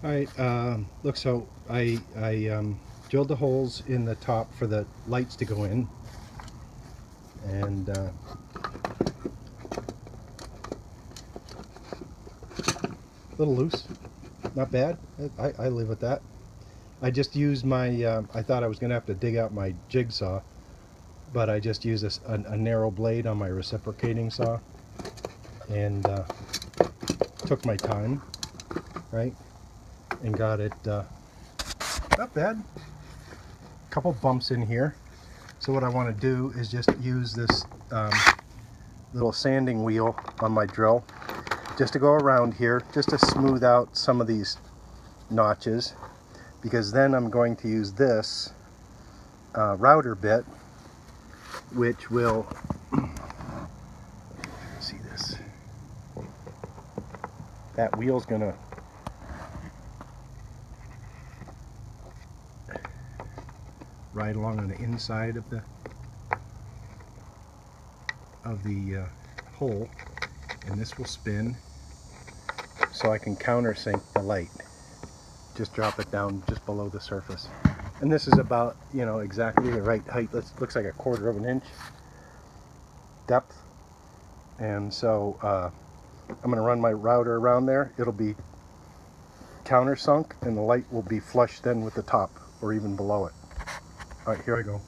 Alright, look, so I drilled the holes in the top for the lights to go in, and a little loose, not bad. I live with that. I just used my, I thought I was going to have to dig out my jigsaw, but I just used a narrow blade on my reciprocating saw, and took my time, right, and got it, not bad. Couple bumps in here. So what I want to do is just use this little sanding wheel on my drill just to go around here, just to smooth out some of these notches, because then I'm going to use this router bit, which will see this, that wheel's gonna ride along on the inside of the hole, and this will spin so I can countersink the light. Just drop it down just below the surface, and this is about, you know, exactly the right height. Looks like 1/4 of an inch depth, and so I'm going to run my router around there. It'll be countersunk, and the light will be flush then with the top or even below it. All right, here I go.